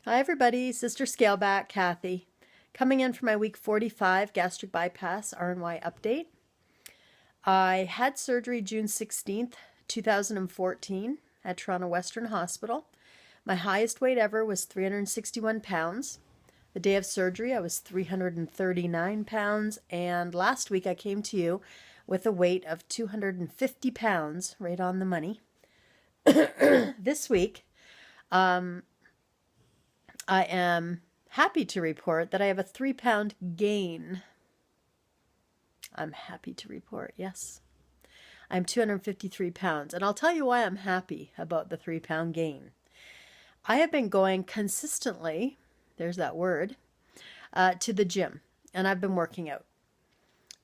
Hi everybody, Sister Scaleback, Kathy. Coming in for my week 45 gastric bypass RNY update. I had surgery June 16th, 2014 at Toronto Western Hospital. My highest weight ever was 361 pounds. The day of surgery I was 339 pounds, and last week I came to you with a weight of 250 pounds, right on the money. This week, I am happy to report that I have a 3-pound gain. I'm happy to report, yes. I'm 253 pounds, and I'll tell you why I'm happy about the 3-pound gain. I have been going consistently, there's that word, to the gym, and I've been working out.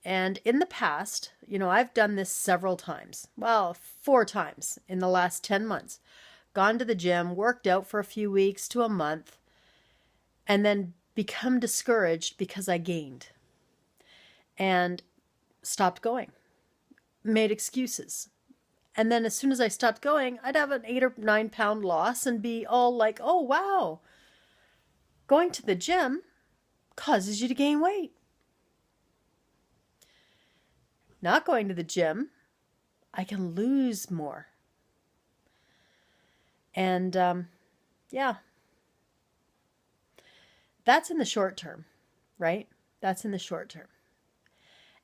And in the past, I've done this several times. Well, 4 times in the last 10 months. Gone to the gym, worked out for a few weeks to a month, and then become discouraged because I gained and stopped going, made excuses. And then as soon as I stopped going, I'd have an 8 or 9 pound loss and be all like, oh, wow, going to the gym causes you to gain weight. Not going to the gym, I can lose more. And yeah, that's in the short term, right? That's in the short term.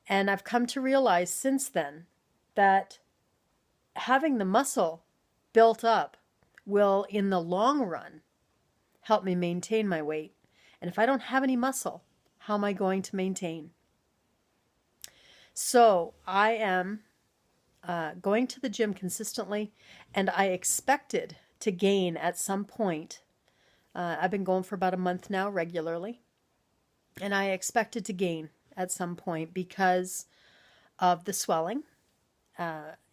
And I've come to realize since then that having the muscle built up will, in the long run, help me maintain my weight. And if I don't have any muscle, how am I going to maintain? So I am going to the gym consistently, and I expected to gain at some point. I've been going for about a month now regularly, and I expected to gain at some point because of the swelling.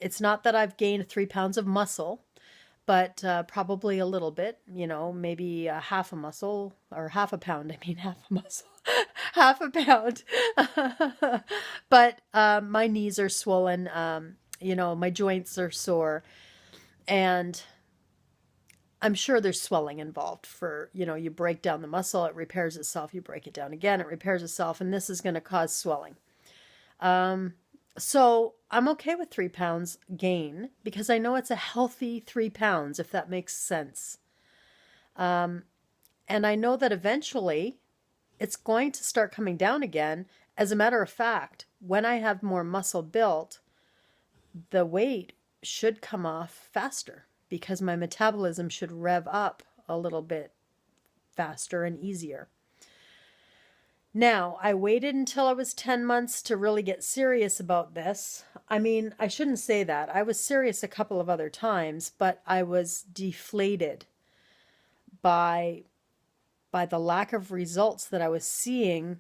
It's not that I've gained 3 pounds of muscle, but probably a little bit, maybe half a muscle, or half a pound. I mean, half a muscle, half a pound. But my knees are swollen, my joints are sore, and I'm sure there's swelling involved for, you break down the muscle, it repairs itself, you break it down again, it repairs itself, and this is going to cause swelling. So I'm okay with 3 pounds gain because I know it's a healthy 3 pounds, if that makes sense. And I know that eventually it's going to start coming down again. As a matter of fact, when I have more muscle built, the weight should come off faster because my metabolism should rev up a little bit faster and easier. Now, I waited until I was 10 months to really get serious about this. I mean, I shouldn't say that. I was serious a couple of other times, but I was deflated by the lack of results that I was seeing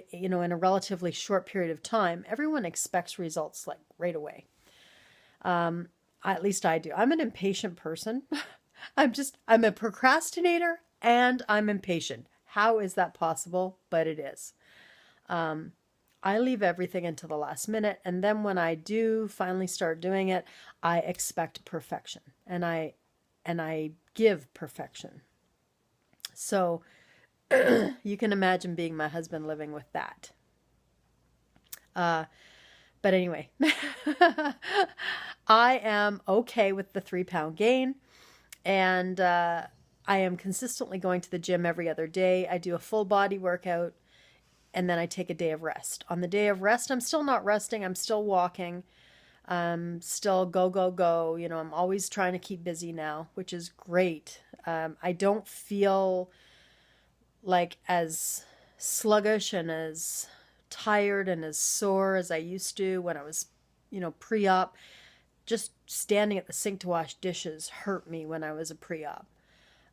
in a relatively short period of time. Everyone expects results like right away. At least I do. I'm an impatient person. I'm a procrastinator and I'm impatient. How is that possible? But it is. I leave everything until the last minute, and then when I do finally start doing it, I expect perfection, and I give perfection. So you can imagine being my husband living with that. But anyway, I am okay with the 3-pound gain, and I am consistently going to the gym every other day. I do a full body workout, and then I take a day of rest. On the day of rest, I'm still not resting. I'm still walking. Still go, go, go. I'm always trying to keep busy now, which is great. I don't feel like as sluggish and as tired and as sore as I used to when I was, pre-op. Just standing at the sink to wash dishes hurt me when I was a pre-op.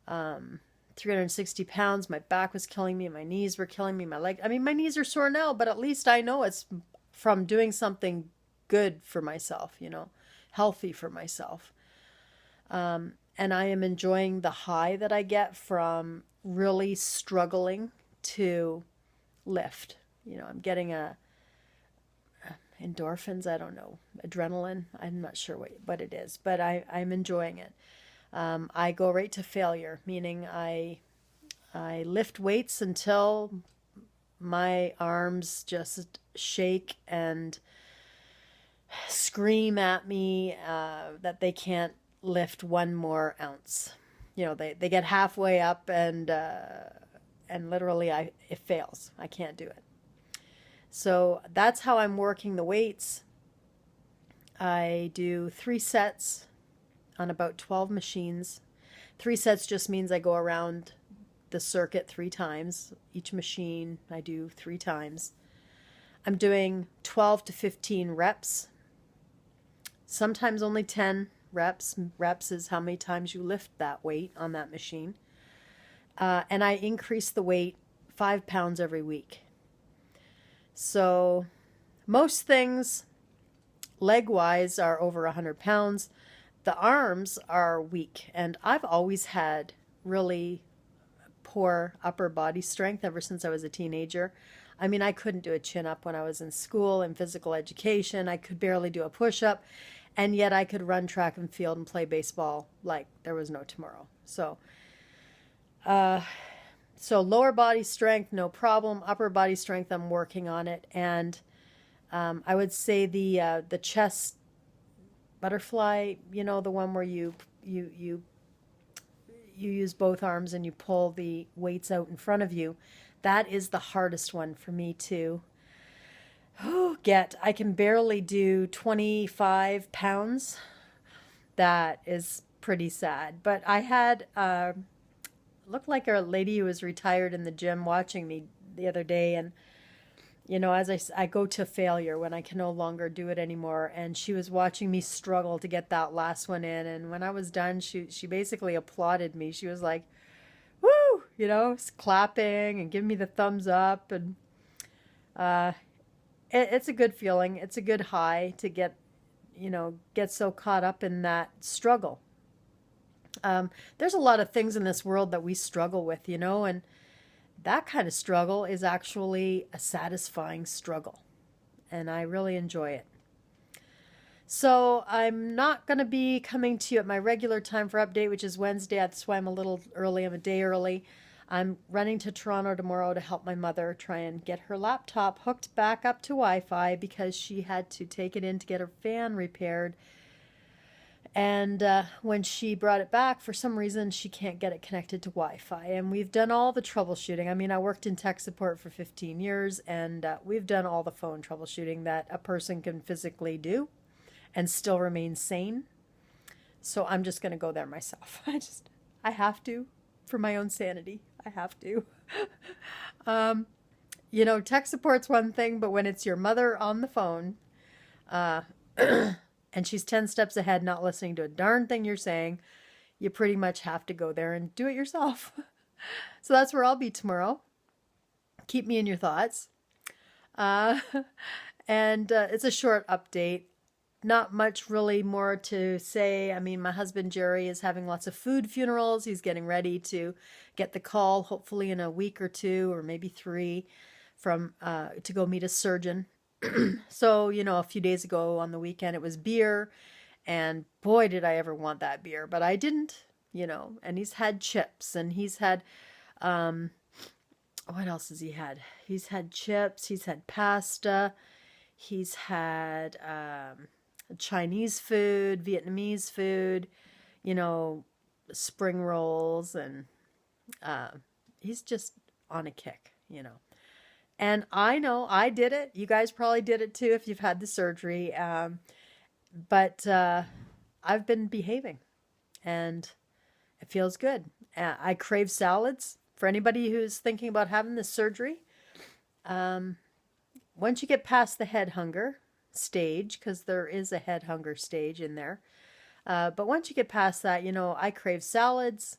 360 pounds, my back was killing me, my knees were killing me, my knees are sore now, but at least I know it's from doing something good for myself, healthy for myself. And I am enjoying the high that I get from really struggling to lift. I'm getting endorphins, I don't know, adrenaline, I'm not sure what it is, but I'm enjoying it. I go right to failure, meaning I lift weights until my arms just shake and scream at me that they can't lift one more ounce. You know, they get halfway up and literally it fails. I can't do it. So that's how I'm working the weights. I do 3 sets on about 12 machines. 3 sets just means I go around the circuit 3 times. Each machine I do 3 times. I'm doing 12 to 15 reps, sometimes only 10 reps. Reps is how many times you lift that weight on that machine. And I increase the weight 5 pounds every week. So most things leg-wise are over 100 pounds. The arms are weak, and I've always had really poor upper body strength ever since I was a teenager. I mean, I couldn't do a chin-up when I was in school and physical education. I could barely do a push-up, and yet I could run track and field and play baseball like there was no tomorrow. So lower body strength, no problem. Upper body strength, I'm working on it. And I would say the chest butterfly, you know, the one where you use both arms and you pull the weights out in front of you. That is the hardest one for me to get. I can barely do 25 pounds. That is pretty sad. But I had looked like a lady who was retired in the gym watching me the other day, and you know, as I go to failure when I can no longer do it anymore, and she was watching me struggle to get that last one in, and when I was done, she basically applauded me. She was like, "Woo!" You know, clapping and giving me the thumbs up, and it's a good feeling. It's a good high to get so caught up in that struggle. There's a lot of things in this world that we struggle with, you know, and that kind of struggle is actually a satisfying struggle, and I really enjoy it. So I'm not going to be coming to you at my regular time for update, which is Wednesday. That's why I'm a little early. I'm a day early. I'm running to Toronto tomorrow to help my mother try and get her laptop hooked back up to Wi-Fi because she had to take it in to get her fan repaired. And when she brought it back, for some reason, she can't get it connected to Wi-Fi. And we've done all the troubleshooting. I mean, I worked in tech support for 15 years, and we've done all the phone troubleshooting that a person can physically do and still remain sane. So I'm just going to go there myself. I have to, for my own sanity. I have to. You know, tech support's one thing, but when it's your mother on the phone, and she's 10 steps ahead, not listening to a darn thing you're saying, you pretty much have to go there and do it yourself. So that's where I'll be tomorrow. Keep me in your thoughts. And it's a short update. Not much really more to say. I mean, my husband Jerry is having lots of food funerals. He's getting ready to get the call, hopefully in a week or 2 or maybe 3, from to go meet a surgeon. So, you know, a few days ago on the weekend, it was beer, and boy, did I ever want that beer, but I didn't, you know, and he's had chips, and he's had, what else has he had? He's had chips, he's had pasta, he's had Chinese food, Vietnamese food, you know, spring rolls, and he's just on a kick, you know. And I know I did it. You guys probably did it too if you've had the surgery. But I've been behaving, and it feels good. I crave salads. For anybody who's thinking about having this surgery, once you get past the head hunger stage, because there is a head hunger stage in there, but once you get past that, you know, I crave salads.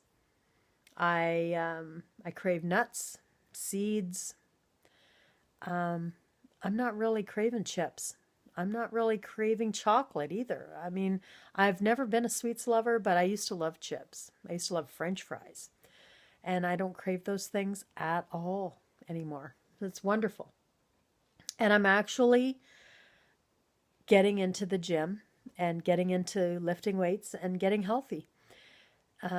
I crave nuts, seeds. I'm not really craving chips. I'm not really craving chocolate either. I mean, I've never been a sweets lover, but I used to love chips. I used to love French fries. And I don't crave those things at all anymore. It's wonderful. And I'm actually getting into the gym and getting into lifting weights and getting healthy.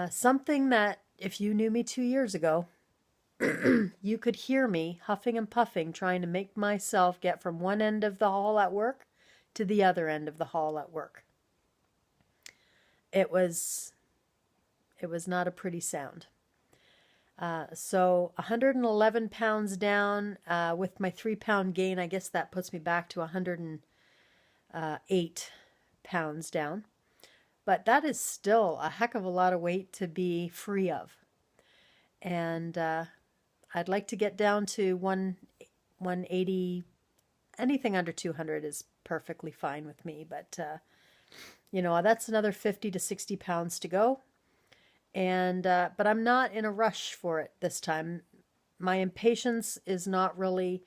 Something that if you knew me 2 years ago, you could hear me huffing and puffing trying to make myself get from one end of the hall at work to the other end of the hall at work. It was not a pretty sound. So 111 pounds down with my 3-pound gain. I guess that puts me back to 108 pounds down. But that is still a heck of a lot of weight to be free of. And I'd like to get down to 180. Anything under 200 is perfectly fine with me. But, that's another 50 to 60 pounds to go. And but I'm not in a rush for it this time. My impatience is not really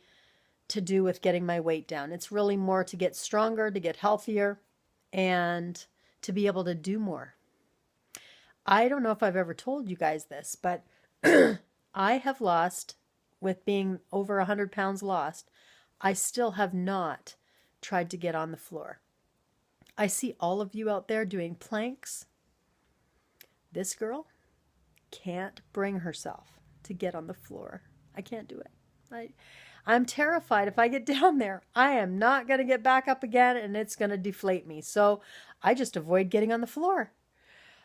to do with getting my weight down. It's really more to get stronger, to get healthier, and to be able to do more. I don't know if I've ever told you guys this, but I have lost, with being over 100 pounds lost, I still have not tried to get on the floor. I see all of you out there doing planks. This girl can't bring herself to get on the floor. I can't do it. I'm terrified if I get down there, I am not going to get back up again and it's going to deflate me. So I just avoid getting on the floor.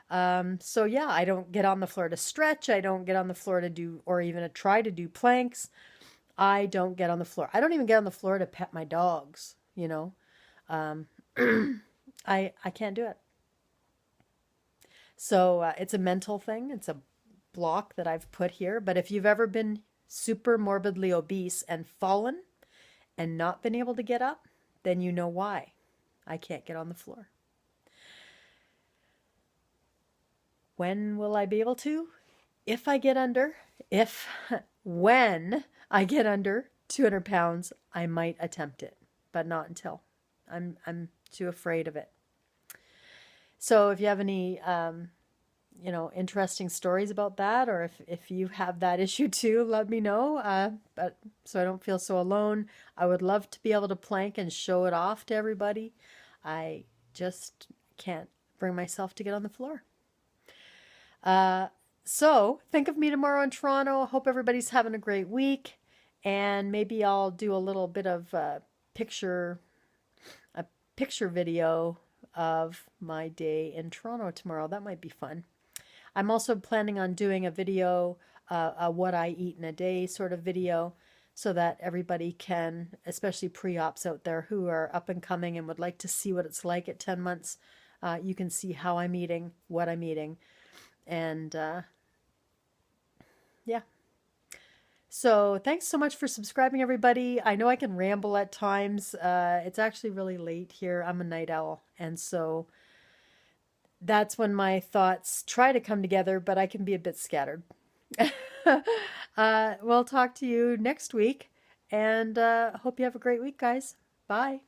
So yeah, I don't get on the floor to stretch. I don't get on the floor to do, or even to try to do planks. I don't get on the floor. I don't even get on the floor to pet my dogs, I can't do it. So it's a mental thing. It's a block that I've put here. But if you've ever been super morbidly obese and fallen and not been able to get up, then you know why I can't get on the floor. When will I be able to? When I get under 200 pounds, I might attempt it, but not until. I'm too afraid of it. So if you have any, interesting stories about that, or if you have that issue too, let me know. But so I don't feel so alone. I would love to be able to plank and show it off to everybody. I just can't bring myself to get on the floor. So think of me tomorrow in Toronto. Hope everybody's having a great week, and maybe I'll do a little bit of a picture video of my day in Toronto tomorrow. That might be fun. I'm also planning on doing a video, a what I eat in a day sort of video, so that everybody can, especially pre-ops out there who are up and coming and would like to see what it's like at 10 months, you can see how I'm eating, what I'm eating, and yeah. So thanks so much for subscribing, everybody. I know I can ramble at times. It's actually really late here. I'm a night owl, and so that's when my thoughts try to come together, but I can be a bit scattered. We'll talk to you next week, and hope you have a great week, guys. Bye.